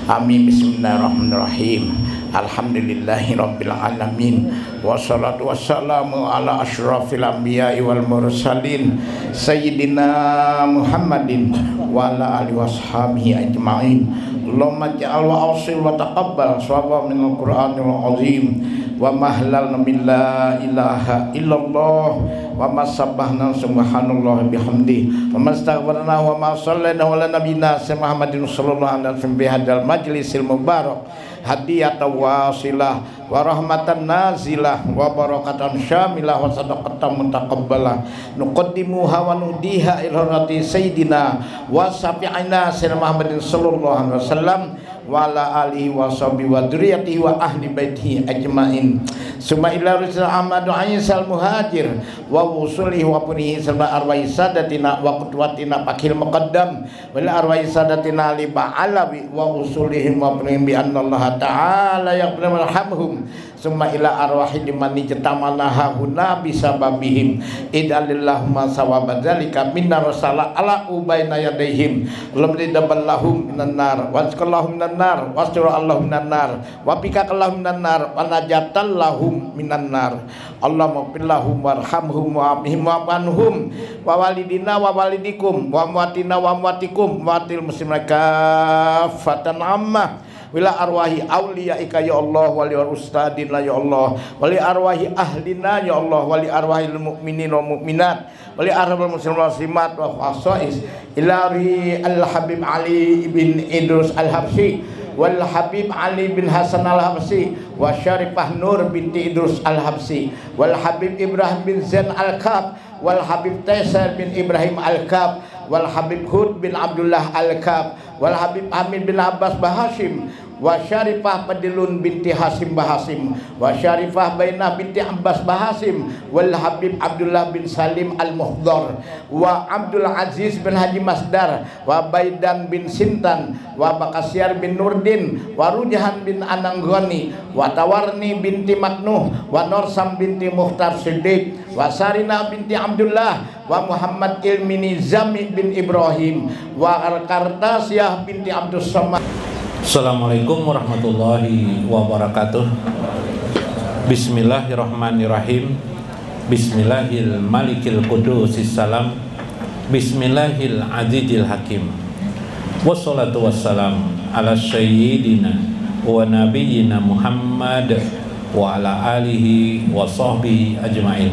Amin. Bismillahirrahmanirrahim. Alhamdulillahirabbil alamin. Wassalatu wassalamu ala asyrafil anbiya'i wal mursalin sayyidina Muhammadin wa ala alihi washabihi ajmain. Allahumma ja'al wa awsil wa taqabbal shawaba minal Qur'anil azim wa mahlal min la ilaha illallah wa masabbahna subhanallah bihamdi wa mastaghfarna wa ma sallana ala nabiyina Muhammadin sallallahu alaihi wasallam bi hadzal majlisil mubarak hadiyatan wasilah wa rahmatan nazilah wa barakatan syamilah wa sadaqatan mutaqabbalah nuqaddimuha wa nudiha ila rati sayyidina wa safi'ina sayyidina Muhammadin sallallahu alaihi wasallam wa ala alihi wa sahbihi wa dzurriyyatihi wa ahli baitihi ajmain. Summa ila rusul Ahmad Aisal muhajir wa wusulihi wa punihi salma arwai sadatina wa qudwatina pakil muqaddam wal arwai sadatina li ba'alawi wa usulihim wa punihi bi annallaha ta'ala yaqdimu yarhamhum. Summa ila arwahi dimani jatamana hahuna bisababihim idalillahumma sawaba dzalika minna rasala ala ubaina yadaihim lam lidaballahum minan nar wa azkallahum minan nar wastura allahum minan nar wa pikakallahum minan nar wa najatallahum minan nar. Allahumma fillahum warhamhum wa amhim wa anhum wa walidina wa walidikum wa muatina wa muatikum wa til muslimina kafatan ammah wila arwahi awliyaika ya Allah wali ustadina ya Allah wali arwahi ahlina ya Allah wali arwahil mu'minin wa mu'minat wali arwahil muslimin wa muslimat wa khasais ilahi al-habib Ali bin Idrus al-Habsyi wal habib Ali bin Hasan al-Habsyi wa syarifah Nur binti Idrus al-Habsyi wal habib Ibrahim bin Zain al-Kab wal habib Taisar bin Ibrahim al-Kab wal habib Hud bin Abdullah al-Kab wal habib Amin bin Abbas Bahashim wa syarifah Padilun binti Hasim Bahasim wa syarifah Bainah binti Abbas Bahasim wal habib Abdullah bin Salim al-Muhdar wa Abdul Aziz bin Haji Masdar wa Baidan bin Sintan wa Bakasyar bin Nurdin wa Rujahan bin Ananggoni wa Tawarni binti Maknuh wa Norsam binti Mukhtar Siddiq wa Sarina binti Abdullah wa Muhammad Ilmini Zami bin Ibrahim wa Kartasiyah binti Abdus Samad. Assalamualaikum warahmatullahi wabarakatuh. Bismillahirrahmanirrahim. Bismillahil malikil qudusis salam. Bismillahil azizil hakim. Wassalatu wassalam ala sayyidina wa nabiyyina Muhammad wa ala alihi wa sahbihi ajmain.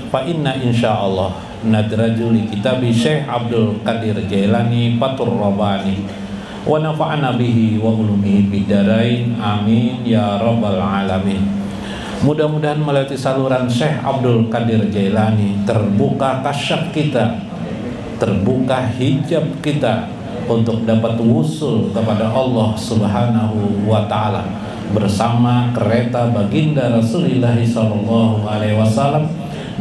Fa inna insyaallah nadraju li kitabi Syekh Abdul Qadir Jailani Fatur Rabbani wa nafa'ana bihi wa ulumihi bidarain amin ya rabbal alamin. Mudah-mudahan melalui saluran Syekh Abdul Qadir Jailani terbuka kasyaf kita, terbuka hijab kita untuk dapat wusul kepada Allah Subhanahu wa taala bersama kereta baginda Rasulullah sallallahu alaihi wasallam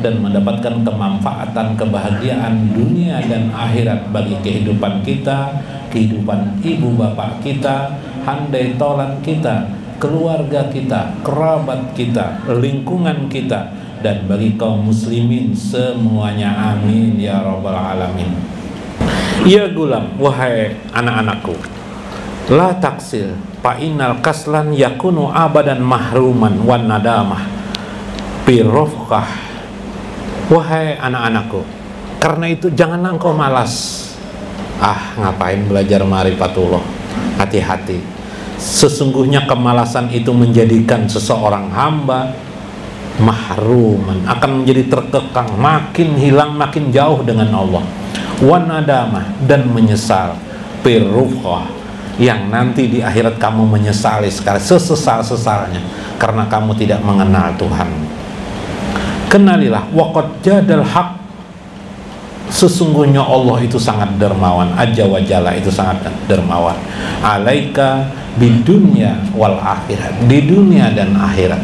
dan mendapatkan kemanfaatan kebahagiaan dunia dan akhirat bagi kehidupan kita, kehidupan ibu bapak kita, handai tolan kita, keluarga kita, kerabat kita, lingkungan kita, dan bagi kaum muslimin semuanya amin ya rabbal alamin. Ya gulam, wahai anak-anakku, la taksil fa innal kaslan yakunu abadan mahruman wan nadamah birrufqah. Wahai anak-anakku, karena itu janganlah engkau malas. Ngapain belajar ma'rifatullah? Hati-hati. Sesungguhnya kemalasan itu menjadikan seseorang hamba mahruman, akan menjadi terkekang, makin hilang, makin jauh dengan Allah. Wanadamah, dan menyesal. Pirrufqah, yang nanti di akhirat kamu menyesali sekali, sesesal-sesalnya, karena kamu tidak mengenal Tuhan. Kenalilah waqad jadal haq, sesungguhnya Allah itu sangat dermawan, Azza wa Jalla itu sangat dermawan. Alaika bidunya wal akhirat, di dunia dan akhirat.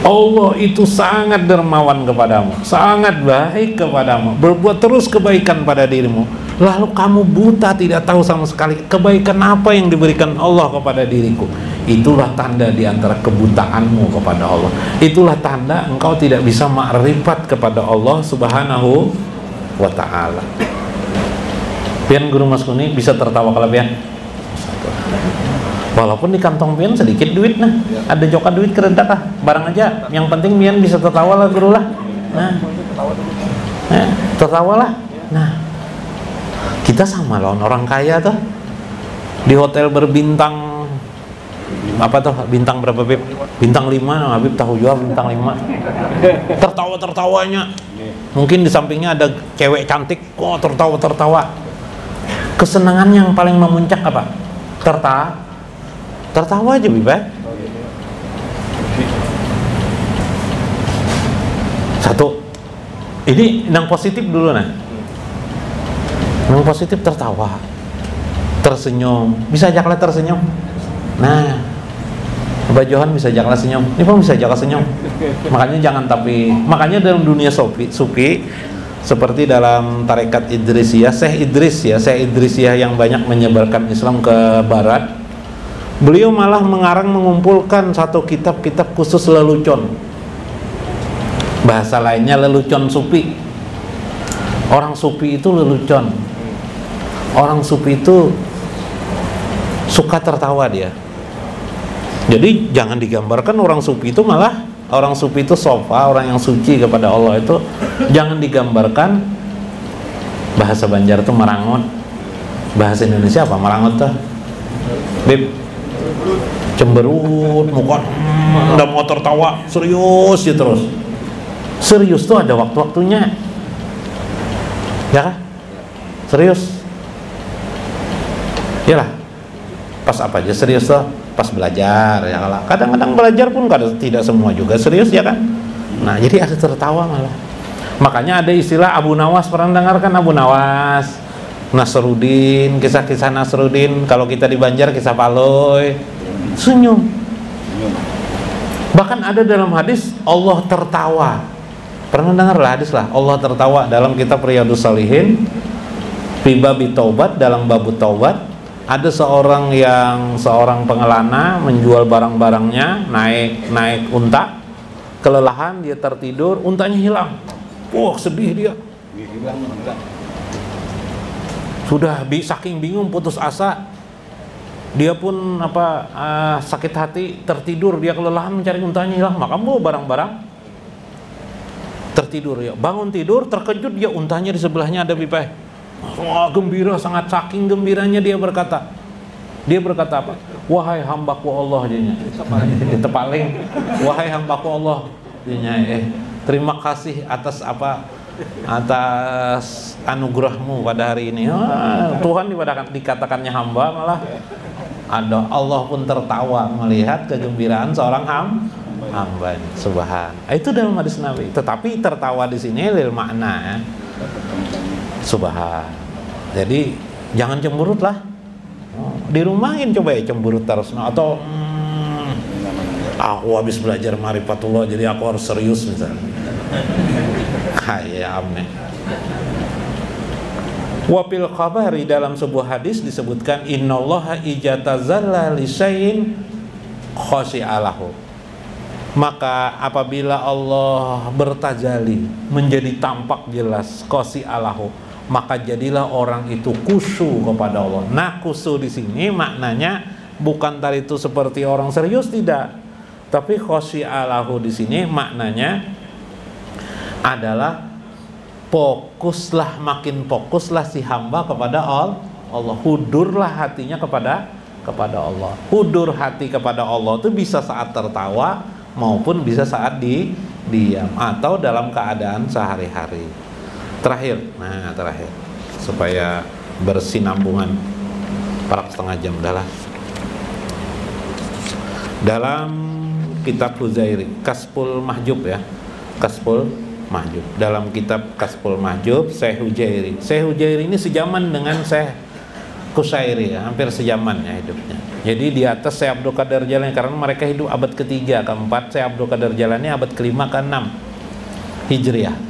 Allah itu sangat dermawan kepadamu, sangat baik kepadamu, berbuat terus kebaikan pada dirimu. Lalu kamu buta, tidak tahu sama sekali kebaikan apa yang diberikan Allah kepada diriku. Itulah tanda di antara kebutaanmu kepada Allah. Itulah tanda engkau tidak bisa ma'rifat kepada Allah Subhanahu wa ta'ala. Pian guru Mas Kuni bisa tertawa kalau pian? Walaupun di kantong pian sedikit duit nah, ada joka duit kerendak ah, barang aja. Yang penting pian bisa tertawa lah guru lah. Nah, tertawa lah. Nah, kita sama lawan orang kaya tuh di hotel berbintang apa tuh, bintang berapa Bib? Bintang 5, nah Habib tahu juga bintang 5. Tertawa-tertawanya. Mungkin di sampingnya ada cewek cantik, kok tertawa-tertawa. Kesenangan yang paling memuncak apa? Tertawa aja Bib. Satu. Ini yang positif dulu nah. Yang positif tertawa. Tersenyum. Bisa ajaklah tersenyum. Nah, Mbak Johan bisa ajaklah senyum. Ini pun bisa ajaklah senyum. Makanya dalam dunia sufi seperti dalam tarekat Idrisiyah, Syekh Idrisiyah yang banyak menyebarkan Islam ke barat, beliau malah mengumpulkan satu kitab khusus lelucon. Bahasa lainnya lelucon sufi. Orang sufi itu lelucon. Orang sufi itu suka tertawa dia. Jadi jangan digambarkan orang sufi itu malah orang sufi itu sofa, orang yang suci kepada Allah itu jangan digambarkan. Bahasa Banjar itu merangot. Bahasa Indonesia apa merangot tuh? Bib, cemberut, muka udah mau tertawa, serius ya terus. Serius tuh ada waktu-waktunya. Ya kan? Serius. Iyalah. Pas apa aja serius tuh? Pas belajar ya kalah. Kadang-kadang belajar pun tidak semua juga serius ya kan. Nah jadi ada tertawa malah. Makanya ada istilah Abu Nawas, pernah dengarkan Abu Nawas? Nasruddin, kisah-kisah Nasruddin. Kalau kita di Banjar kisah Paloy, senyum. Bahkan ada dalam hadis Allah tertawa. Pernah dengar lah hadis lah Allah tertawa dalam kitab Riyadhus Shalihin fi babi taubat, dalam babu taubat. Ada seorang pengelana menjual barang-barangnya, naik unta, kelelahan, dia tertidur, untanya hilang. Wah, sedih dia. Sudah saking bingung, putus asa. Dia pun sakit hati, tertidur, dia kelelahan mencari untanya hilang, maka bawa barang-barang. Tertidur ya. Bangun tidur, terkejut dia untanya di sebelahnya ada pipai. Wah, gembira, sangat saking gembiranya dia berkata apa? Wahai hambaku Allah, dia paling wahai hambaku Allah, dia terima kasih atas anugerahmu pada hari ini. Tuhan dikatakannya hamba, malah ada Allah pun tertawa melihat kegembiraan seorang hamba. Subhan. Itu dalam hadis Nabi. Tetapi tertawa di sini lil makna. Subhan. Jadi jangan cemberut lah. Di rumahin coba ya cemberut terus. Atau aku habis belajar Ma'rifatullah jadi aku harus serius misalnya. Kayak ameh. Wafil khabari, dalam sebuah hadis disebutkan innallaha ijatazalla li syai'in khashi'alahu. Maka apabila Allah bertajali menjadi tampak jelas khashi'alahu, maka jadilah orang itu khusyuk kepada Allah. Nah, khusyuk di sini maknanya bukan tadi itu seperti orang serius, tidak. Tapi khasyi'alahu di sini maknanya adalah makin fokuslah si hamba kepada Allah. Hudurlah hatinya kepada Allah. Hudur hati kepada Allah itu bisa saat tertawa maupun bisa saat diam atau dalam keadaan sehari-hari. Terakhir supaya bersinambungan 4,5 jam adalah dalam kitab Huzairi Kasful Mahjub ya, Kasful Mahjub. Dalam kitab Kasful Mahjub Syekh Huzairi ini sejaman dengan Syekh Qusairi ya, hampir sejaman ya hidupnya. Jadi di atas Syekh Abdul Qadir Jailani, karena mereka hidup abad ke-3, ke-4, Syekh Abdul Qadir Jailani abad ke-5, ke-6 Hijriah.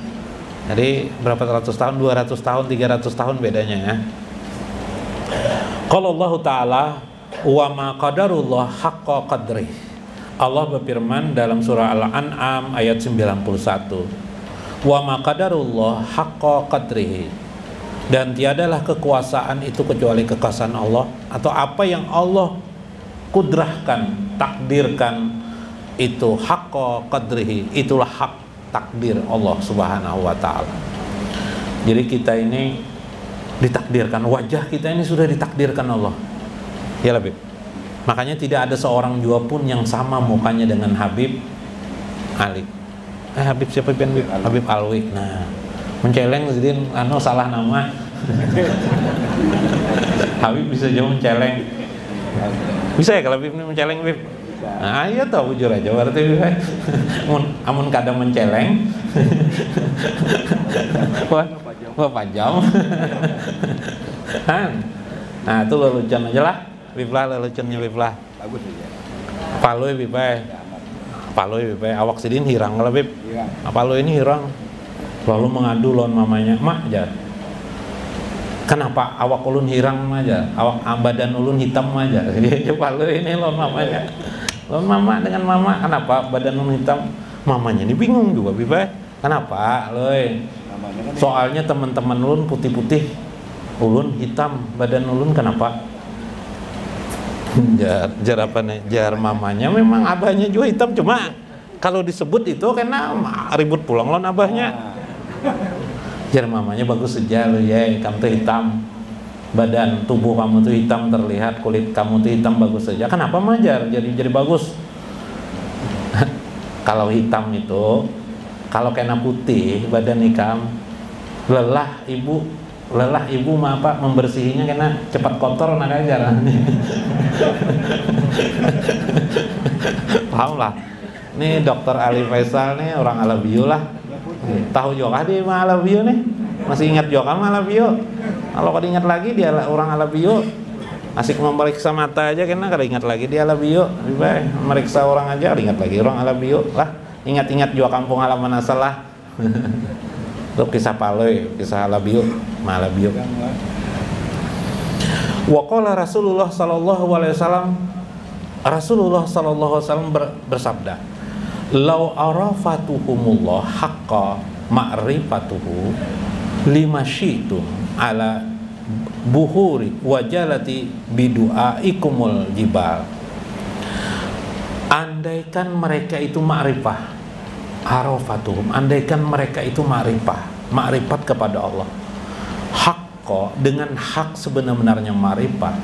Jadi berapa ratus tahun, 200 tahun, 300 tahun bedanya ya. Qala Allah Ta'ala wa ma qadarullah haqqa qadrih. Allah berfirman dalam surah Al-An'am ayat 91. Wa ma qadarullah haqqa qadrih. Dan tiadalah kekuasaan itu kecuali kekuasaan Allah, atau apa yang Allah kudrahkan, takdirkan, itu haqqa qadrihi, itulah hak takdir Allah Subhanahu wa ta'ala. Jadi kita ini ditakdirkan, wajah kita ini sudah ditakdirkan Allah. Ya Habib. Makanya tidak ada seorang jua pun yang sama mukanya dengan Habib Ali. Habib siapa Ben? Habib Alwi. Nah, menceleng jadi salah nama. Habib bisa jauh menceleng. Bisa ya kalau Habib ini menceleng, Habib? Nah, iya tahu jujur aja berarti amun kadang menceleng. Wah panjang. Nah, itu lelucon aja lah. Habib lah leluconnya Habib lah. Bagus aja. Paloi Habib. Paloi Habib. Awak sidin hirang kalau Habib. Paloi ini hirang. Lalu mengadu lawan mamanya, "Mak aja. Kenapa awak ulun hirang aja? Awak badan ulun hitam aja." Jadi coba lu ini lawan mamanya. Lawan mama dengan mama, kenapa badan ulun hitam? Mamanya ini bingung juga, Biba. Kenapa, loy? Soalnya teman-teman ulun putih-putih, ulun hitam, badan ulun kenapa? Jar apa nih? Jar mamanya memang abahnya juga hitam, cuma kalau disebut itu karena ribut pulang lawan abahnya. Jar mamanya bagus saja lo ya, kamu tuh hitam, badan tubuh kamu tuh hitam terlihat, kulit kamu tuh hitam bagus saja. Kenapa majar? Jadi bagus. Kalau hitam itu, kalau kena putih, badan hitam, lelah ibu mah apa membersihinya kena cepat kotor nak aja. Paham lah. Ini Dokter Ali Faisal nih orang Alabio lah. Tahu juga di Alabio nih, masih ingat juga Alabio. Kalau kau ingat lagi dia orang Alabio, asik memeriksa mata aja karena kalau ingat lagi dia Alabio, meriksa orang aja ingat lagi orang Alabio lah. Ingat-ingat juga kampung halaman asal lah. Itu kisah Paloi, kisah Alabio, Malabio. Waqala Rasulullah sallallahu alaihi wasallam bersabda, "Lau arafatuhumullah haqqa ma'rifatuhu lima syi'tum ala buhuri wajalati bidu'aikumul jibal." Andaikan mereka itu ma'rifah, arafatuhum, andaikan mereka itu ma'rifat kepada Allah, haqqa, dengan hak sebenar-benarnya ma'rifah,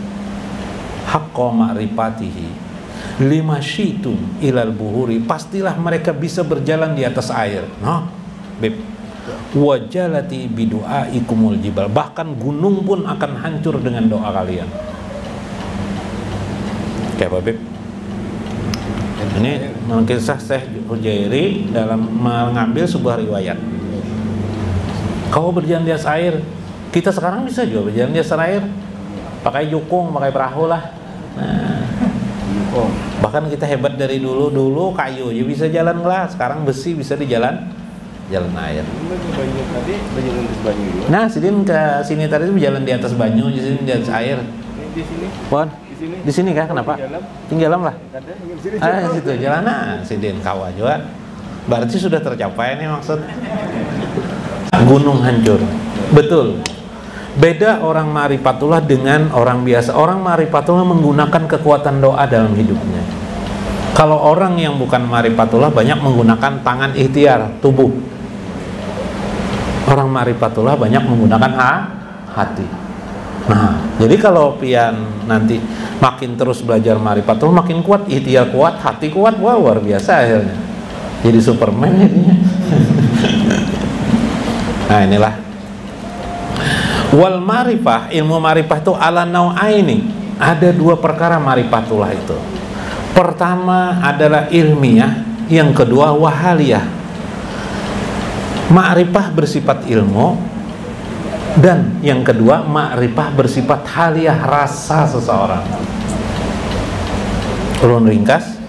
haqqa ma'rifatihi, lima syi'tum ilal buhuri, pastilah mereka bisa berjalan di atas air. Nah, Beb, wajalati bidu'aikumul jibal, bahkan gunung pun akan hancur dengan doa kalian. Kayak apa, Beb? Ini kisah Syekh Hujairi dalam mengambil sebuah riwayat. Kau berjalan di atas air, kita sekarang bisa juga berjalan di atas air, pakai jukung, pakai perahu lah. Nah, bahkan kita hebat dari dulu kayu ya bisa jalan lah, sekarang besi bisa di jalan air. Nah, sidin ke sini tadi berjalan di atas banyu, di sini di atas air. Di sini. Pon. Di sini kah? Kenapa? Tinggalam lah. Situ jalan. Nah, sidin kawa juga. Berarti sudah tercapai nih maksud. Gunung hancur. Betul. Beda orang ma'rifatullah dengan orang biasa. Orang ma'rifatullah menggunakan kekuatan doa dalam hidupnya. Kalau orang yang bukan ma'rifatullah banyak menggunakan tangan ikhtiar, tubuh. Orang ma'rifatullah banyak menggunakan hati. Nah, jadi kalau pian nanti makin terus belajar ma'rifatullah, makin kuat, ikhtiar kuat, hati kuat, wah luar biasa akhirnya. Jadi Superman jadinya. Nah, inilah wal ma'rifah, ilmu ma'rifah itu ala nau'aini. Ada dua perkara ma'rifatullah itu. Pertama adalah ilmiah, yang kedua wahaliyah. Ma'rifah bersifat ilmu, dan yang kedua ma'rifah bersifat haliyah, rasa seseorang. Ulun ringkas.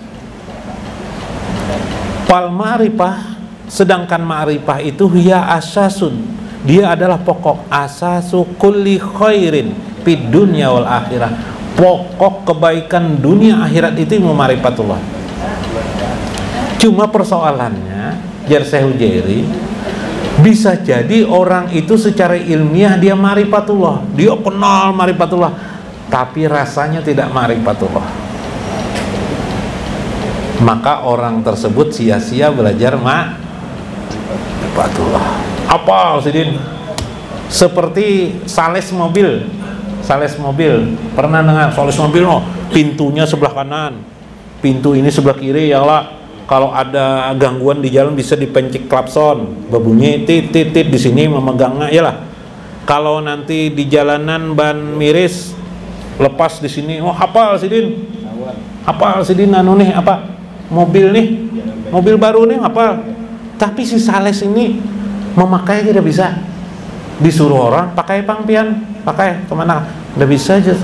Wal ma'rifah, sedangkan ma'rifah itu hiya asasun, dia adalah pokok, asasu kulli khairin fid dunya wal akhirah, pokok kebaikan dunia akhirat itu ilmu ma'rifatullah. Cuma persoalannya, jar Syekh Hujairi, Bisa jadi orang itu secara ilmiah dia ma'rifatullah, dia kenal ma'rifatullah, tapi rasanya tidak ma'rifatullah. Maka orang tersebut sia-sia belajar ma'rifatullah. Apa Sidin? Seperti sales mobil. Pernah dengar sales mobil? No, pintunya sebelah kanan, pintu ini sebelah kiri, ya Allah. Kalau ada gangguan di jalan bisa dipencet klakson, berbunyi tit tit tit, di sini memegangnya, ya lah. Kalau nanti di jalanan ban miris, lepas di sini, oh hafal Sidin, anu nih apa? Mobil nih, mobil baru nih hafal. Tapi si sales ini memakai tidak bisa. Disuruh orang pakai pangpian, pakai kemana? Nggak bisa aja.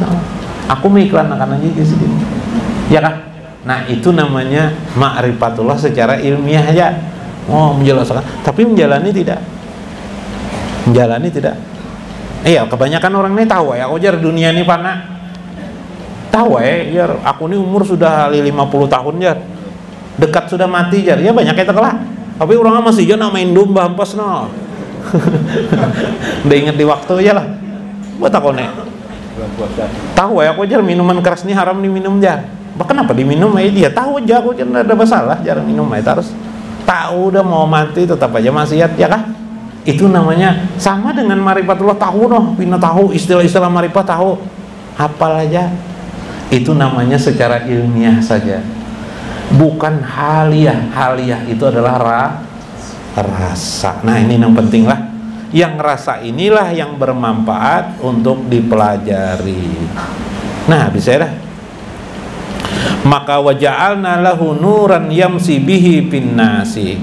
Aku mau iklan akan aja Sidin, ya kan? Nah itu namanya ma'rifatullah secara ilmiah aja. Oh menjelaskan, tapi menjalani tidak. Iya, kebanyakan orang ini tahu ya, aku jar dunia ini pana. Tahu ya, aku ini umur sudah 50 tahun jar. Dekat sudah mati jar. Ya banyak yang terkelak. Tapi orang masih aja main domba hampus no. Udah inget di waktu aja lah. Buat aku nih. Tahu ya, aku jar minuman keras ini haram diminum jar. Kenapa diminum dia tahu aja, aku tidak ada masalah jarang minum terus tahu udah mau mati tetap aja maksiat, ya kah? Itu namanya sama dengan ma'rifatullah, tahu noh, pina tahu istilah-istilah ma'rifat tahu, hafal aja. Itu namanya secara ilmiah saja, bukan haliah itu adalah rasa. Nah ini yang penting lah, yang rasa inilah yang bermanfaat untuk dipelajari. Nah bisa dah. Maka waja'alna lahu nuran yamsi bihi pinnasi,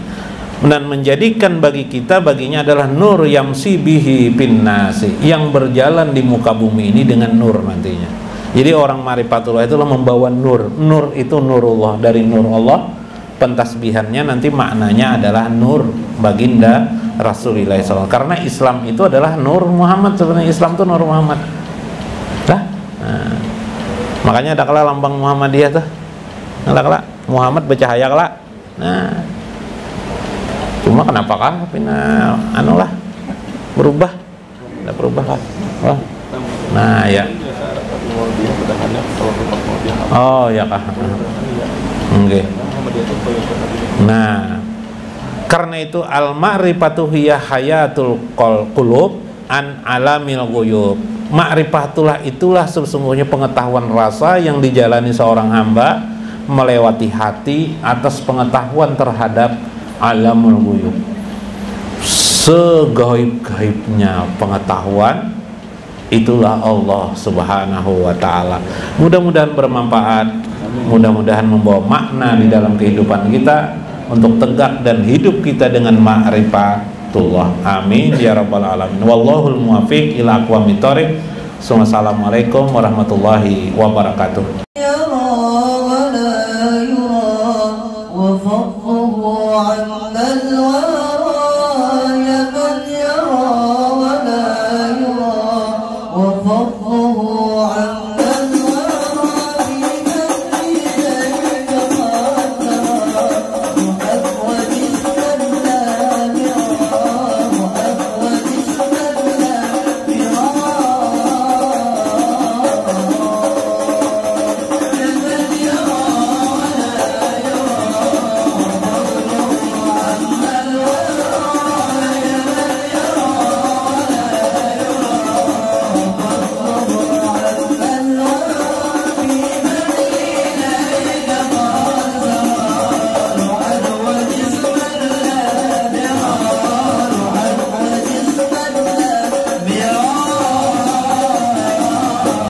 dan menjadikan baginya adalah nur yamsi bihi pinnasi, yang berjalan di muka bumi ini dengan nur nantinya. Jadi orang ma'rifatullah itulah membawa nur. Nur itu nurullah, dari nur Allah. Pentasbihannya nanti maknanya adalah nur baginda Rasulullah SAW. Karena Islam itu adalah nur Muhammad, sebenarnya Islam itu nur Muhammad. Nah, makanya ada kala lambang Muhammadiyah tuh, kala Muhammad bercahaya kala. Nah, cuma kenapa kah pina anu lah berubah, tidak berubah kan? Oh. Nah ya, oh ya kah? Oke. Nah, karena itu al-ma'rifatu hiya hayatul qulub an alamil ghuyub. Ma'rifatullah itulah sesungguhnya pengetahuan rasa yang dijalani seorang hamba melewati hati atas pengetahuan terhadap alamul ghuyub. Segaib-gaibnya pengetahuan itulah Allah Subhanahu wa ta'ala. Mudah-mudahan bermanfaat, mudah-mudahan membawa makna di dalam kehidupan kita untuk tegak dan hidup kita dengan ma'rifatullah. Amin ya rabbal alamin. Wallahul muwaffiq ila aqwamit thoriq. Assalamualaikum warahmatullahi wabarakatuh.